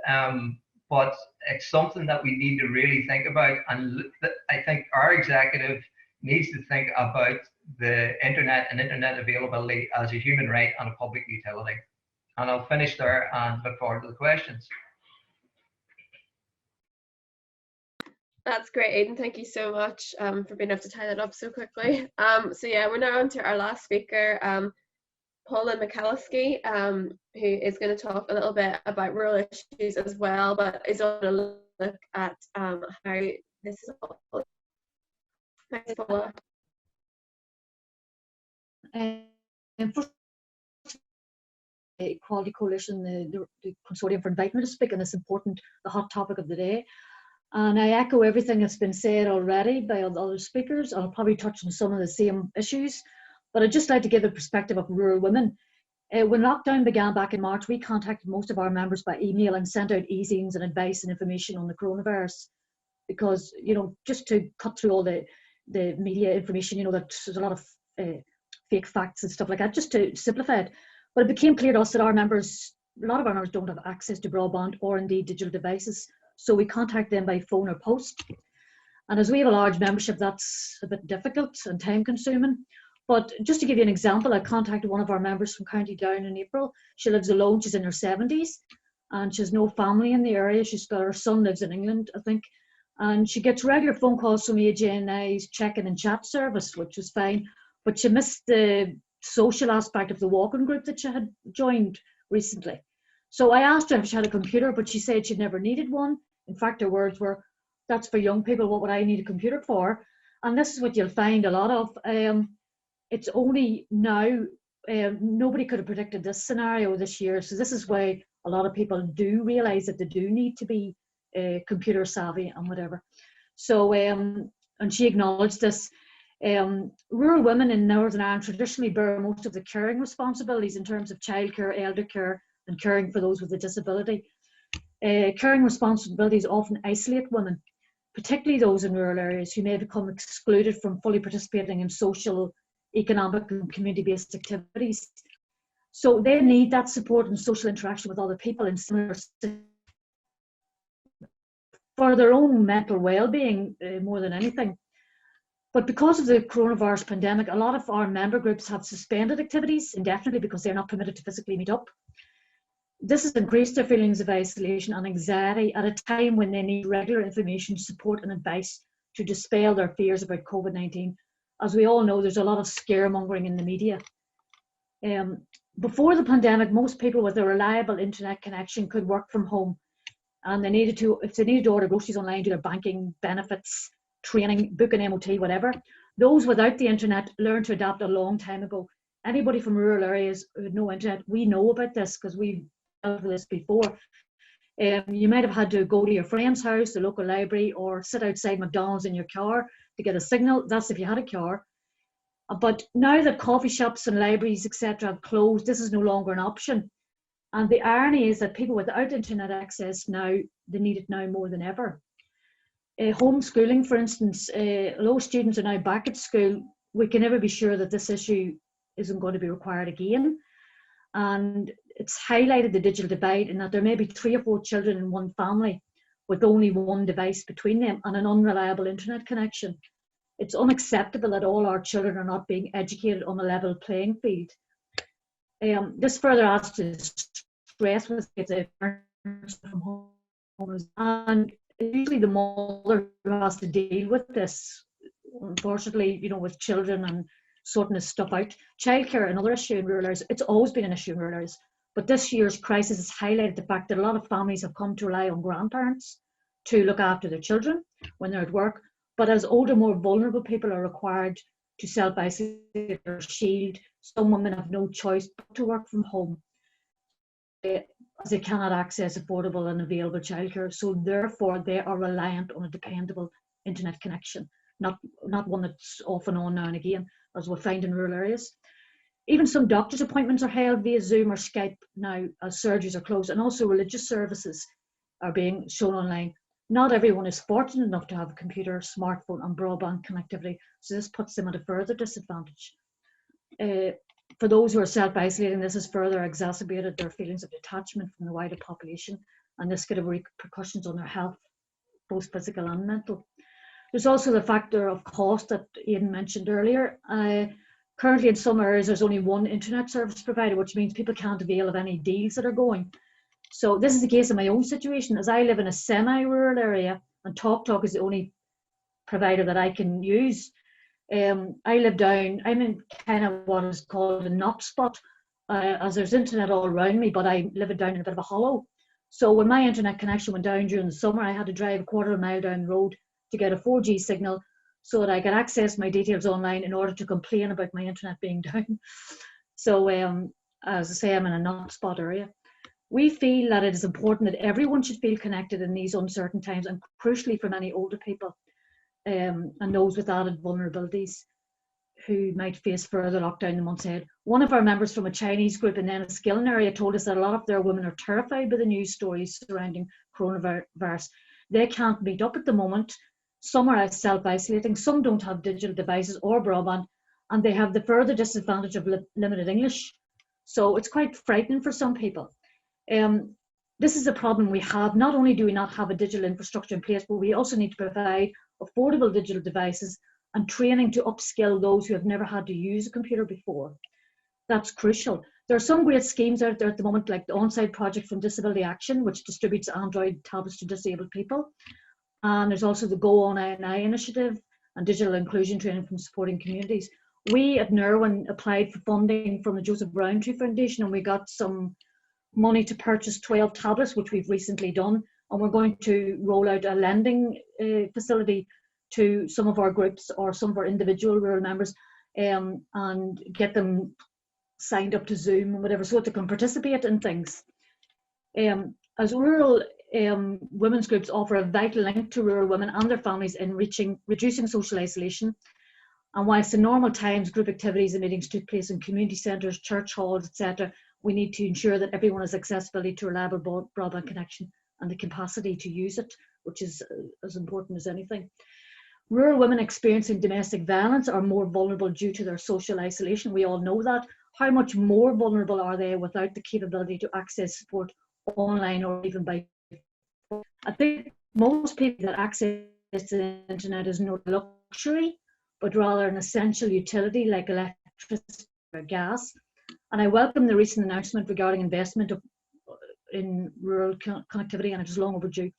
but it's something that we need to really think about. And I think our executive needs to think about the internet and internet availability as a human right and a public utility. And I'll finish there and look forward to the questions. That's great, Aidan. Thank you so much for being able to tie that up so quickly. So yeah, we're now on to our last speaker, Paula Mcalasky, who is going to talk a little bit about rural issues as well, but is going to look at how this is all. Thanks, Paula. First, the Equality Coalition, the consortium for inviting me to speak on this important, the hot topic of the day. And I echo everything that's been said already by other speakers. I'll probably touch on some of the same issues, but I'd just like to give the perspective of rural women. When lockdown began back in March, we contacted most of our members by email and sent out e-zines and advice and information on the coronavirus, because, you know, just to cut through all the media information, you know, that there's a lot of fake facts and stuff like that, just to simplify it. But it became clear to us that our members, a lot of our members don't have access to broadband or indeed digital devices. So we contact them by phone or post. And as we have a large membership, that's a bit difficult and time consuming. But just to give you an example, I contacted one of our members from County Down in April. She lives alone, she's in her 70s, and she has no family in the area. She's got, her son lives in England, I think. And she gets regular phone calls from AJNI's check-in and chat service, which was fine. But she missed the social aspect of the walking group that she had joined recently. So I asked her if she had a computer, but she said she'd never needed one. In fact, her words were, "That's for young people, what would I need a computer for?" And this is what you'll find a lot of. It's only now, nobody could have predicted this scenario this year. So this is why a lot of people do realise that they do need to be computer savvy and whatever. So, and she acknowledged this. Rural women in Northern Ireland traditionally bear most of the caring responsibilities in terms of childcare, elder care, and caring for those with a disability. Caring responsibilities often isolate women, particularly those in rural areas who may become excluded from fully participating in social, economic, and community-based activities. So they need that support and social interaction with other people in similar for their own mental well-being more than anything. But because of the coronavirus pandemic, a lot of our member groups have suspended activities indefinitely because they're not permitted to physically meet up. This has increased their feelings of isolation and anxiety at a time when they need regular information, support and advice to dispel their fears about COVID-19. As we all know, there's a lot of scaremongering in the media. Before the pandemic, most people with a reliable internet connection could work from home, and if they needed to order groceries online, do their banking, benefits, training, book an MOT, whatever. Those without the internet learned to adapt a long time ago. Anybody from rural areas with no internet, we know about this because we've dealt with this before. You might have had to go to your friend's house, the local library, or sit outside McDonald's in your car to get a signal. That's if you had a car. But now that coffee shops and libraries, etc., have closed, this is no longer an option. And the irony is that people without internet access now, they need it now more than ever. Homeschooling, for instance, although students are now back at school, we can never be sure that this issue isn't going to be required again. And it's highlighted the digital divide in that there may be 3 or 4 children in one family with only one device between them and an unreliable internet connection. It's unacceptable that all our children are not being educated on a level playing field. This further adds to stress with the parents from home, and usually the mother who has to deal with this, unfortunately, you know, with children and sorting this stuff out. Childcare, another issue in rural areas. It's always been an issue in rural areas, but this year's crisis has highlighted the fact that a lot of families have come to rely on grandparents to look after their children when they're at work. But as older, more vulnerable people are required to self-isolate or shield, some women have no choice but to work from home as they cannot access affordable and available childcare. So therefore, they are reliant on a dependable internet connection, not one that's off and on now and again, as we'll find in rural areas. Even some doctor's appointments are held via Zoom or Skype now as surgeries are closed, and also religious services are being shown online. Not everyone is fortunate enough to have a computer, smartphone and broadband connectivity, so this puts them at a further disadvantage. For those who are self-isolating, this has further exacerbated their feelings of detachment from the wider population, and this could have repercussions on their health, both physical and mental. There's also the factor of cost that Aidan mentioned earlier. Currently in some areas there's only one internet service provider, which means people can't avail of any deals that are going. So this is the case in my own situation, as I live in a semi-rural area and TalkTalk is the only provider that I can use. I'm in kind of what is called a not spot, as there's internet all around me, but I live down in a bit of a hollow. So when my internet connection went down during the summer, I had to drive a quarter of a mile down the road to get a 4G signal so that I could access my details online in order to complain about my internet being down. So as I say, I'm in a not spot area. We feel that it is important that everyone should feel connected in these uncertain times, and crucially for many older people and those with added vulnerabilities who might face further lockdown in the months ahead. One of our members from a Chinese group in the Enniskillen area told us that a lot of their women are terrified by the news stories surrounding coronavirus. They can't meet up at the moment. Some are self-isolating, some don't have digital devices or broadband, and they have the further disadvantage of limited English. So it's quite frightening for some people. This is a problem we have. Not only do we not have a digital infrastructure in place, but we also need to provide affordable digital devices and training to upskill those who have never had to use a computer before. That's crucial. There are some great schemes out there at the moment, like the On-Site project from Disability Action, which distributes Android tablets to disabled people. And there's also the Go On I&I initiative and digital inclusion training from supporting communities. We at Nerwin applied for funding from the Joseph Rowntree Foundation, and we got some money to purchase 12 tablets, which we've recently done. And we're going to roll out a lending facility to some of our groups or some of our individual rural members and get them signed up to Zoom and whatever, so that they can participate in things. As rural women's groups offer a vital link to rural women and their families in reducing social isolation. And whilst in normal times group activities and meetings took place in community centres, church halls, etc., we need to ensure that everyone has accessibility to reliable broadband connection and the capacity to use it, which is as important as anything. Rural women experiencing domestic violence are more vulnerable due to their social isolation. We all know that. How much more vulnerable are they without the capability to access support online or even by phone? I think most people that access the internet is not a luxury, but rather an essential utility like electricity or gas. And I welcome the recent announcement regarding investment in rural connectivity, and it is long overdue.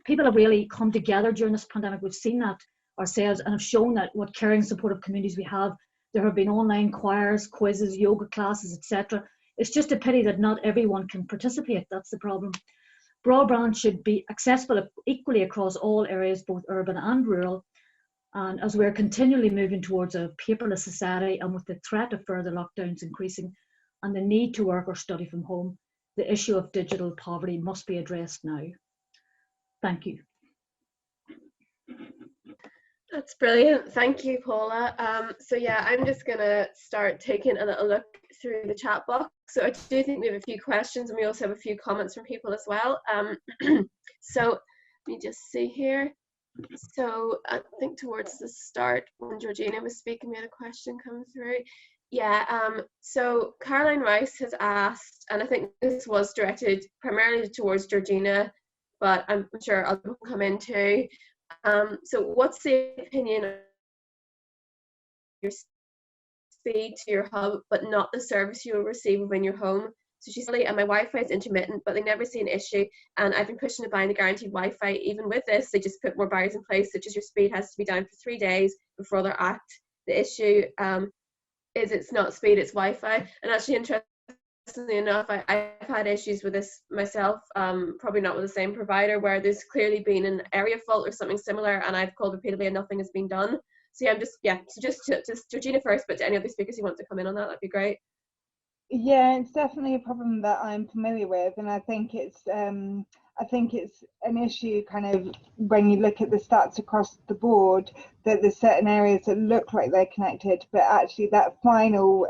People have really come together during this pandemic. We've seen that ourselves and have shown that what caring supportive communities we have. There have been online choirs, quizzes, yoga classes, etc. It's just a pity that not everyone can participate. That's the problem. Broadband should be accessible equally across all areas, both urban and rural. And as we're continually moving towards a paperless society, and with the threat of further lockdowns increasing and the need to work or study from home, the issue of digital poverty must be addressed now. Thank you. That's brilliant. Thank you, Paula. So yeah, I'm just gonna start taking a little look through the chat box. So I do think we have a few questions, and we also have a few comments from people as well. So let me just see here. So I think towards the start, when Georgina was speaking, we had a question come through. Yeah, so Caroline Rice has asked, and I think this was directed primarily towards Georgina, but I'm sure other people come in too. So what's the opinion of your speed to your hub, but not the service you will receive when you're home? So she's like, and my Wi-Fi is intermittent, but they never see an issue. And I've been pushing to buying the guaranteed Wi-Fi. Even with this, they just put more barriers in place, such as your speed has to be down for 3 days before they'll act. The issue is it's not speed, it's Wi-Fi. And actually, interestingly enough, I've had issues with this myself, probably not with the same provider, where there's clearly been an area fault or something similar, and I've called repeatedly and nothing has been done. So yeah, so just Georgina first, but to any other speakers who want to come in on that, that'd be great. Yeah, it's definitely a problem that I'm familiar with, and I think it's an issue kind of when you look at the stats across the board, that there's certain areas that look like they're connected, but actually that final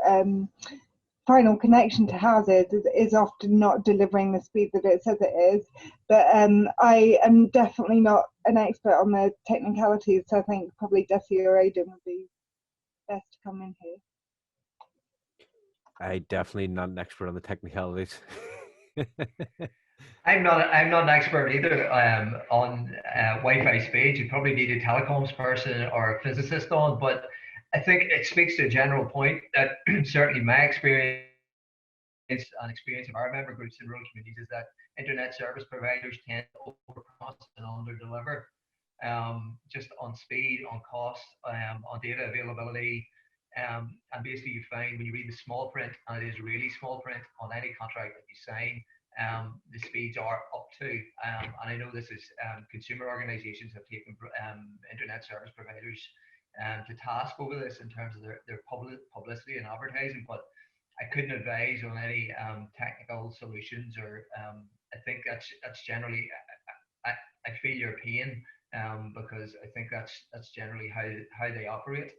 connection to houses is often not delivering the speed that it says it is. But I am definitely not an expert on the technicalities, so I think probably Desi or Aidan would be best to come in here. I definitely not an expert on the technicalities. I'm not an expert either on Wi-Fi speeds. You probably need a telecoms person or a physicist on, but I think it speaks to a general point that certainly my experience and experience of our member groups in rural communities is that internet service providers tend to overpromise and underdeliver, just on speed, on cost, on data availability. And basically you find when you read the small print, and it is really small print on any contract that you sign, the speeds are up to. And I know this is consumer organizations have taken internet service providers to task over this in terms of their publicity and advertising, but I couldn't advise on any technical solutions, or I think that's generally I feel your pain, because I think that's generally how they operate.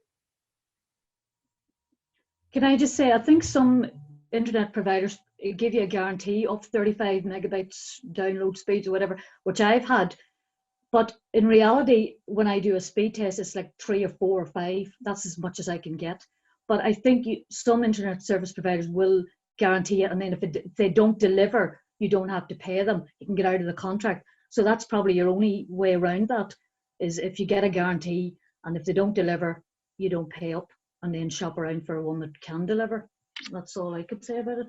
Can I just say, I think some internet providers give you a guarantee of 35 megabytes download speeds or whatever, which I've had. But in reality, when I do a speed test, it's like 3 or 4 or 5. That's as much as I can get. But I think some internet service providers will guarantee it. And then if they don't deliver, you don't have to pay them. You can get out of the contract. So that's probably your only way around that, is if you get a guarantee, and if they don't deliver, you don't pay up, and then shop around for one that can deliver. That's all I could say about it.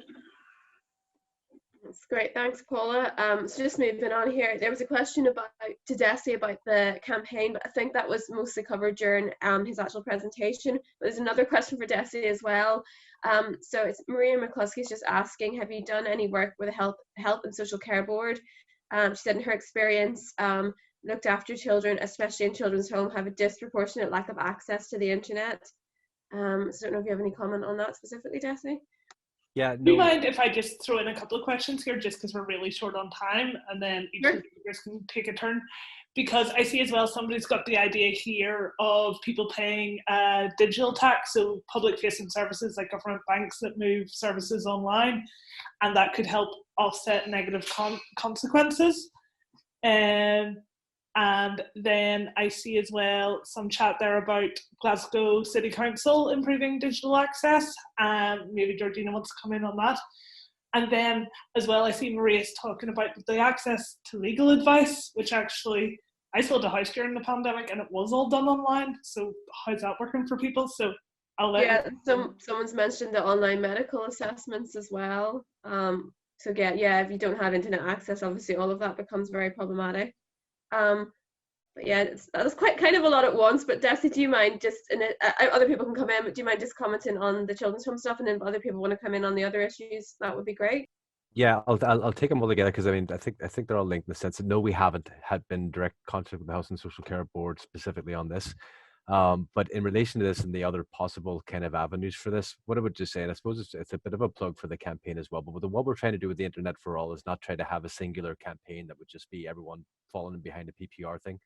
That's great, thanks Paula. So just moving on here, there was a question to Desi about the campaign, but I think that was mostly covered during his actual presentation. But there's another question for Desi as well. So it's Maria Mcalasky just asking, have you done any work with the Health and Social Care Board? She said in her experience, looked after children, especially in children's home, have a disproportionate lack of access to the internet. So I don't know if you have any comment on that specifically, Desi? Yeah, no. Do you mind if I just throw in a couple of questions here, just because we're really short on time, and then each of the speakers can take a turn? Because I see as well somebody's got the idea here of people paying digital tax, so public-facing services like government banks that move services online, and that could help offset negative consequences. And then I see as well some chat there about Glasgow City Council improving digital access. Maybe Georgina wants to come in on that. And then as well, I see Maria's talking about the access to legal advice, which actually I sold a house during the pandemic and it was all done online. So how's that working for people? So I'll let someone's mentioned the online medical assessments as well. So if you don't have internet access, obviously all of that becomes very problematic. But yeah, that's quite kind of a lot at once. But Desi, do you mind just, and other people can come in, but do you mind just commenting on the children's home stuff, and then if other people want to come in on the other issues, that would be great. Yeah, I'll take them all together, because I mean I think they're all linked in the sense that no, we haven't had been direct contact with the Health and Social Care Board specifically on this. But in relation to this and the other possible kind of avenues for this, what I would just say, and I suppose it's a bit of a plug for the campaign as well, but what we're trying to do with the Internet for All is not try to have a singular campaign that would just be everyone falling behind a PPR thing.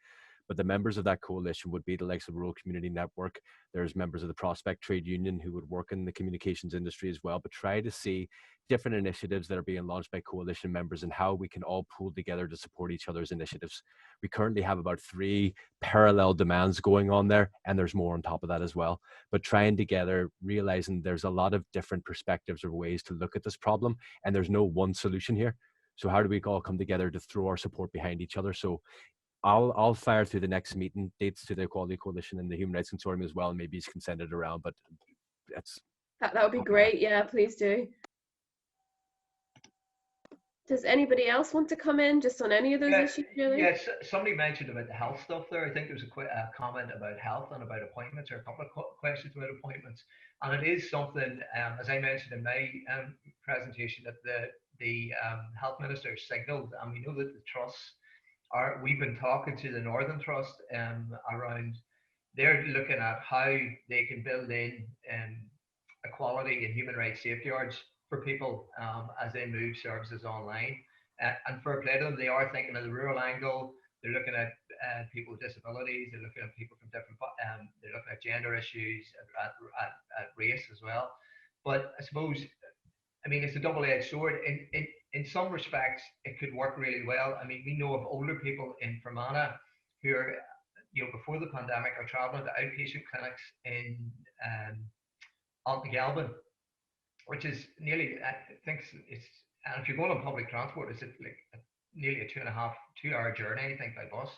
But the members of that coalition would be the likes of Rural Community Network. There's members of the Prospect Trade Union who would work in the communications industry as well, but try to see different initiatives that are being launched by coalition members and how we can all pool together to support each other's initiatives. We currently have about 3 parallel demands going on there, and there's more on top of that as well. But trying together, realizing there's a lot of different perspectives or ways to look at this problem, and there's no one solution here. So how do we all come together to throw our support behind each other? So I'll fire through the next meeting dates to the Equality Coalition and the Human Rights Consortium as well, and maybe you can send it around. But that would be great. Yeah, please do. Does anybody else want to come in just on any of those issues, really? Yes, somebody mentioned about the health stuff there. I think there was a comment about health and about appointments, or a couple of questions about appointments. And it is something, as I mentioned in my presentation, that the health minister signalled, and we know that the trusts we've been talking to the Northern Trust around, they're looking at how they can build in equality and human rights safeguards for people as they move services online. And for a play to them, they are thinking of the rural angle. They're looking at people with disabilities. They're looking at people from different, they're looking at gender issues, at race as well. But I suppose, I mean, it's a double-edged sword. In some respects, it could work really well. I mean, we know of older people in Fermanagh who are, before the pandemic, are traveling to outpatient clinics in Galvin which is nearly, I think it's, and if you're going on public transport, it's like nearly a 2.5-2 hour journey, I think, by bus,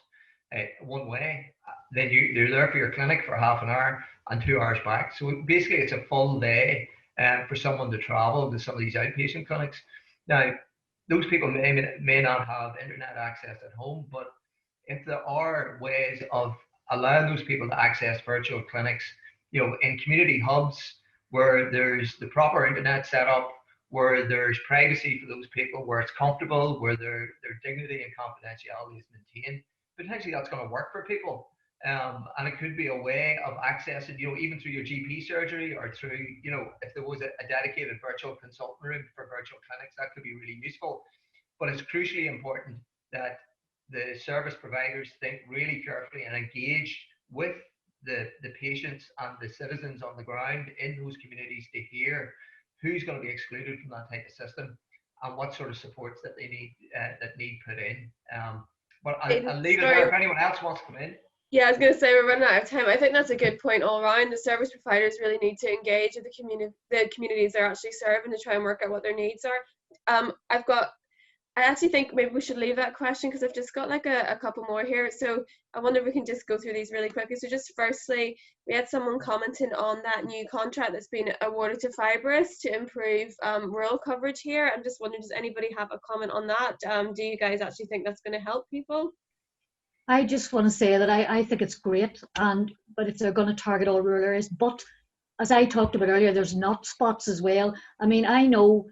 one way. Then you're there for your clinic for half an hour and 2 hours back. So basically, it's a full day for someone to travel to some of these outpatient clinics. Now, those people may not have internet access at home, but if there are ways of allowing those people to access virtual clinics, in community hubs where there's the proper internet set up, where there's privacy for those people, where it's comfortable, where their dignity and confidentiality is maintained, potentially that's going to work for people. And it could be a way of accessing, even through your GP surgery, or through, if there was a dedicated virtual consultant room for virtual clinics, that could be really useful. But it's crucially important that the service providers think really carefully and engage with the patients and the citizens on the ground in those communities to hear who's going to be excluded from that type of system and what sort of supports that they need put in. But I'll leave it there if anyone else wants to come in. Yeah, I was going to say we're running out of time. I think that's a good point all around. The service providers really need to engage with the communities they're actually serving to try and work out what their needs are. I actually think maybe we should leave that question because I've just got like a couple more here. So I wonder if we can just go through these really quickly. So just firstly, we had someone commenting on that new contract that's been awarded to Fibrous to improve rural coverage here. I'm just wondering, does anybody have a comment on that? Do you guys actually think that's going to help people? I just want to say that I think it's great, but if they're going to target all rural areas, but as I talked about earlier, there's not spots as well. I mean, I know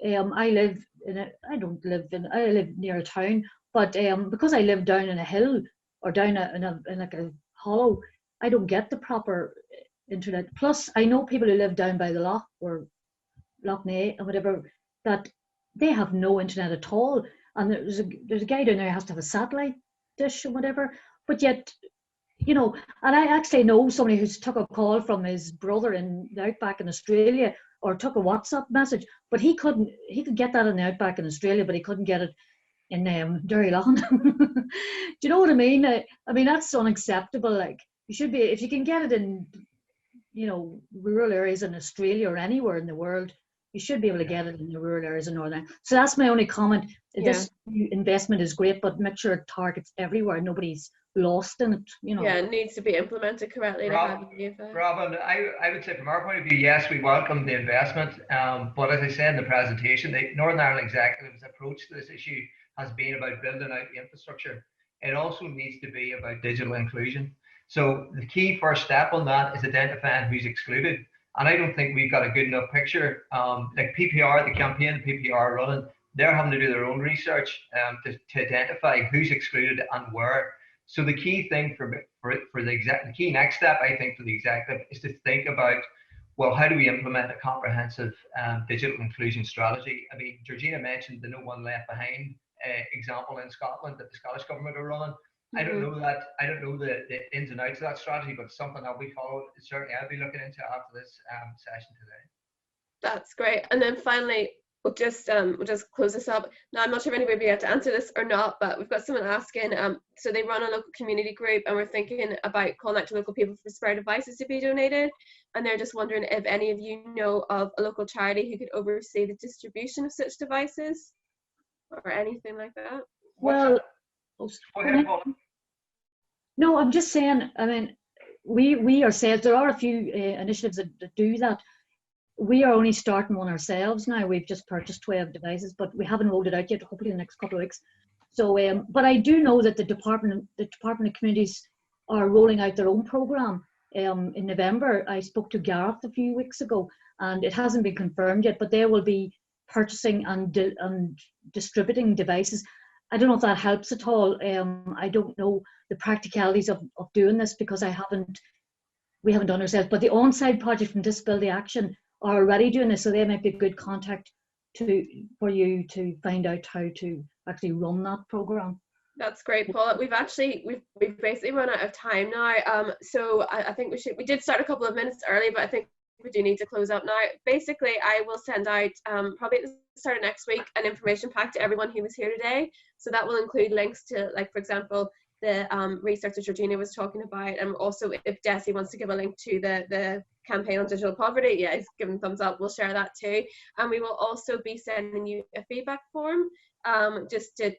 I live near a town, but because I live down in a hill or down in like a hollow, I don't get the proper internet. Plus, I know people who live down by the loch or Loch Ness and whatever, that they have no internet at all. And there's a guy down there who has to have a satellite dish or whatever, but yet, and I actually know somebody who's took a call from his brother in the outback in Australia, or took a WhatsApp message, but he could get that in the outback in Australia, but he couldn't get it in Derrylawn. Do you know what I mean? I mean, that's unacceptable. Like, you should be, if you can get it in, rural areas in Australia or anywhere in the world, you should be able to get it in the rural areas in Northern Ireland. So that's my only comment. Yeah. This investment is great, but make sure it targets everywhere. Nobody's lost in it, Yeah, it needs to be implemented correctly. Robin, I would say from our point of view, yes, we welcome the investment. But as I said in the presentation, the Northern Ireland Executive's approach to this issue has been about building out the infrastructure. It also needs to be about digital inclusion. So the key first step on that is identifying who's excluded. And I don't think we've got a good enough picture. Like PPR, the campaign PPR are running, they're having to do their own research to identify who's excluded and where. So the key thing the key next step, I think, for the executive is to think about, well, how do we implement a comprehensive digital inclusion strategy? I mean, Georgina mentioned the No One Left Behind example in Scotland that the Scottish government are running. I don't know the ins and outs of that strategy, but it's something that we follow. Certainly, I'll be looking into after this session today. That's great. And then finally, we'll just close this up. Now, I'm not sure if anybody will be able to answer this or not, but we've got someone asking. So they run a local community group, and we're thinking about calling out to local people for spare devices to be donated. And they're just wondering if any of you know of a local charity who could oversee the distribution of such devices or anything like that. Well, go ahead, Paula. No, I'm just saying. I mean, we ourselves, there are a few initiatives that do that. We are only starting one ourselves now. We've just purchased 12 devices, but we haven't rolled it out yet. Hopefully in the next couple of weeks. So, but I do know that the Department of Communities are rolling out their own program in November. I spoke to Gareth a few weeks ago, and it hasn't been confirmed yet. But they will be purchasing and distributing devices. I don't know if that helps at all. I don't know the practicalities of doing this because we haven't done ourselves. But the on-site project from Disability Action are already doing this, so they might be a good contact for you to find out how to actually run that program. That's great, Paula. We've basically run out of time now. So I think we did start a couple of minutes early, but I think we do need to close up now. Basically, I will send out probably at the start of next week an information pack to everyone who was here today. So that will include links to, like, for example, the research that Georgina was talking about. And also, if Desi wants to give a link to the campaign on digital poverty, yeah, he's given thumbs up, we'll share that too. And we will also be sending you a feedback form just to